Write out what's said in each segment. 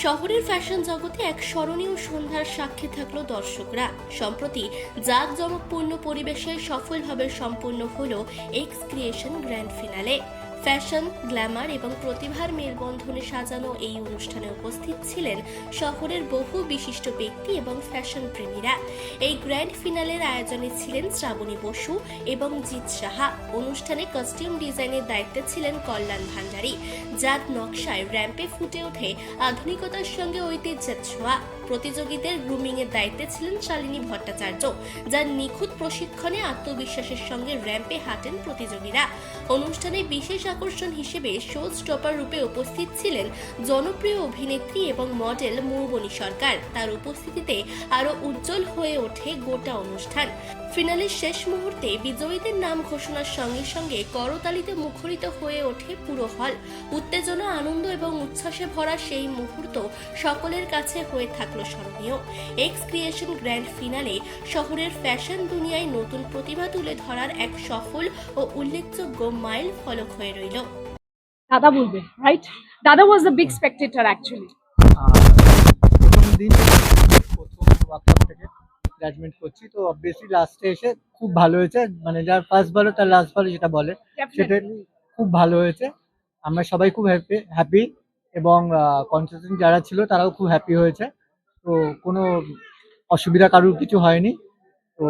শহরের ফ্যাশন জগতে এক স্মরণীয় সন্ধ্যার সাক্ষী থাকলো দর্শকরা। সম্প্রতি জাঁকজমকপূর্ণ পরিবেশে সফলভাবে সম্পূর্ণ হলো x creation grand finale. Fashion, Glamour এবং প্রতিভার মেলবন্ধনে সাজানো এই অনুষ্ঠানে উপস্থিত ছিলেন শহরের বহু বিশিষ্ট ব্যক্তি এবং ফ্যাশন প্রেমীরা। এই গ্র্যান্ড ফিনালের আয়োজনে ছিলেন শ্রাবণী বসু এবং জিৎ সাহা। অনুষ্ঠানে কস্টিউম ডিজাইনের দায়িত্বে ছিলেন কল্যাণ ভান্ডারী, যার নকশায় র্যাম্পে ফুটে ওঠে আধুনিকতার সঙ্গে ঐতিহ্যের ছোঁয়া। প্রতিযোগীদের গ্রুমিং এর দায়িত্বে ছিলেন শালিনী ভট্টাচার্য, যার নিখুঁত প্রশিক্ষণে আত্মবিশ্বাসের সঙ্গে র্যাম্পে হাঁটেন প্রতিযোগীরা। অনুষ্ঠানে বিশেষ আকর্ষণ হিসেবে শো স্টপার রূপে উপস্থিত ছিলেন জনপ্রিয় অভিনেত্রী এবং মডেল মৌবনী সরকার। তার উপস্থিতিতে আরো উজ্জ্বল হয়ে ওঠে গোটা অনুষ্ঠান। ফিনালের শেষ মুহূর্তে বিজয়ীদের নাম ঘোষণার সঙ্গে সঙ্গে করতালিতে মুখরিত হয়ে ওঠে পুরো হল। উত্তেজনা, আনন্দ এবং উচ্ছ্বাসে ভরা সেই মুহূর্ত সকলের কাছে হয়ে থাকলো স্মরণীয়। এক্স ক্রিয়েশন গ্র্যান্ড ফিনালে শহরের ফ্যাশন দুনিয়ায় নতুন প্রতিভা তুলে ধরার এক সফল ও উল্লেখযোগ্য মাইল ফলক হয়ে রইল। দাদা বলবে, রাইট? দাদা was the big Spectator actually. প্রথম দিন প্রথম ওয়ার্কশপ থেকে জাজমেন্ট করছি, তো অবভিয়াসলি লাস্টে এসে খুব ভালো হয়েছে। মানে যার ফার্স্ট ভালো তার লাস্ট ভালো যেটা বলে, সেটা খুব ভালো হয়েছে। আমরা সবাই খুব হ্যাপি এবং কনসেশন যারা ছিল তারাও খুব হ্যাপি হয়েছে। তো কোনো অসুবিধা কারোর কিছু হয়নি। তো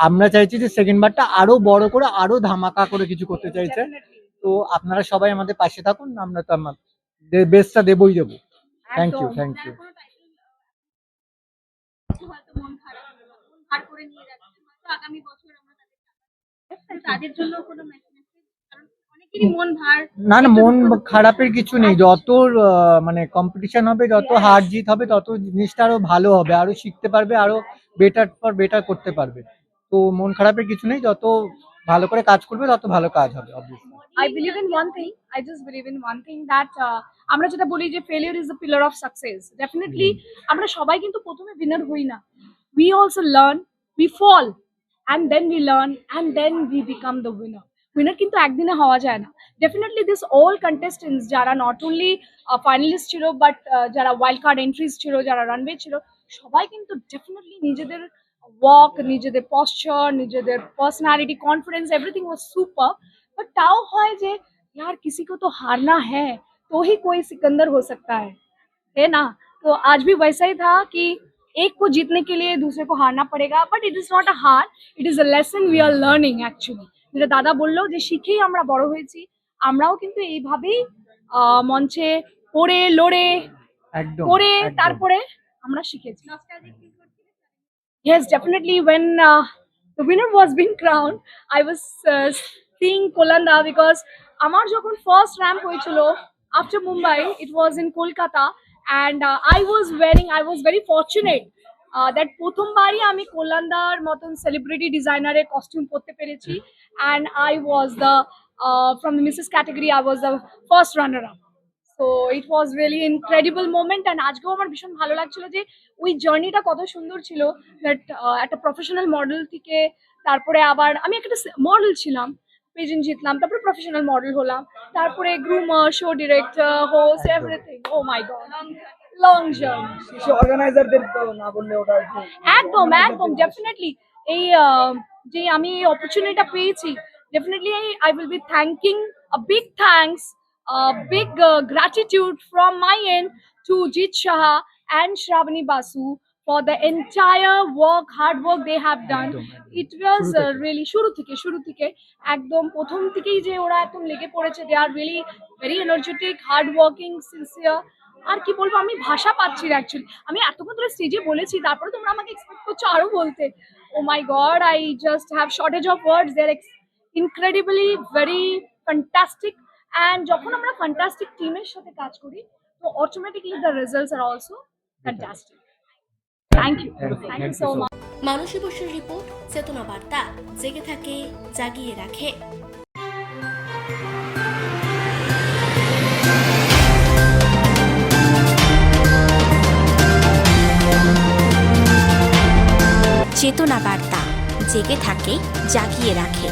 আমরা চাইছি যে সেকেন্ড বারটা আরো বড় করে, আরো ধামাকা করে কিছু করতে চাইছে। তো আপনারা সবাই আমাদের পাশে থাকুন, আমরা তো আমাদের বেস্টটা দেবই দেবো। Thank you, thank you. না না, মন খারাপের কিছু নেই। যত মানে কম্পিটিশন হবে, যত হার জিত হবে, তত জিনিসটা আরো ভালো হবে, আরো শিখতে পারবে, আরো বেটার ফর বেটার করতে পারবে। তো মন খারাপের কিছু নেই, যত ভালো করে কাজ করবে তত ভালো কাজ হবে। Obviously I believe in one thing. I just believe in one thing that আমরা যেটা বলি যে failure is the pillar of success. Definitely আমরা সবাই কিন্তু প্রথমে উইনার হই না। We also learn, we fall, and then we learn, and then we become the winner. Winner কিন্তু একদিনে হওয়া যায় না। ডেফিনেটলি দিস অল কন্টেস্টেন্টস যারা নট অনলি ফাইনালিস্ট ছিল, বাট যারা ওয়াইল্ড কার্ড এন্ট্রিজ ছিল, যারা রানওয়ে ছিল, সবাই কিন্তু ডেফিনেটলি নিজেদের ওয়াক, নিজেদের পশ্চার, নিজেদের personality, confidence, everything was super. But ताओ है जे यार किसी को तो हारना है, तो ही कोई सिकंदर हो सकता है ना? तो आज भी वैसा ही था कि एक को जीतने के लिए दूसरे को हारना पड़ेगा, but it is not a हार, it is a lesson we are learning actually. যেটা দাদা বললো যে শিখেই আমরা বড় হয়েছি, আমরাও কিন্তু এইভাবেই মঞ্চে পড়ে লড়ে একদম করে তারপরে আমরা শিখেছি। Yes, definitely. When the winner was being crowned, I was seeing Kolanda because আমার যখন first ramp হয়েছিল after Mumbai, it was in Kolkata, and I was very fortunate that প্রথমবারই আমি কোলান্দার মতন সেলিব্রিটি ডিজাইনারের কস্টিউম পরতে পেরেছি, and I was the from the Mrs. category, I was the first runner up. So it was really incredible moment, and আজকেও আমার ভীষণ ভালো লাগছিল যে ওই জার্নিটা কত সুন্দর ছিল। দ্যাট একটা প্রফেশনাল মডেল থেকে তারপরে আবার আমি একটা মডেল ছিলাম, পেজেন্ট জিতলাম, তারপরে প্রফেশনাল মডেল হলাম, তারপরে groomer, show director, host, everything. Oh my God, long journey. অর্গানাইজারদের তো না বললে ওটা একদম একদম ডেফিনেটলি এই যে আমি এই অপরচুনিটিটা পেয়েছি, definitely I will be thanking a big thanks, big gratitude from my end to Jit Shah and Shravani Basu for the entire hard work they have done. It was really শুরু থেকে একদম প্রথম থেকেই যে ওরা একদম লেগে পড়েছে। they are really very energetic, hard working, sincere. আর কি বলবো, আমি ভাষা পাচ্ছি না অ্যাকচুয়ালি। আমি এতক্ষণ ধরে স্টেজে বলেছি, তারপরে তোমরা আমাকে এক্সপেক্ট করছো আরো বলতে। Oh my God, I just have shortage of words. They are incredibly very fantastic. And যখন আমরা ফ্যান্টাস্টিক টিমের সাথে কাজ করি, তো automatically the results are also fantastic. Thank you so much. Mansi বসুর রিপোর্ট, চেতনা বার্তা, জেগে থাকে, জাগিয়ে রাখে। চেতনা বার্তা, জেগে থাকে, জাগিয়ে রাখে।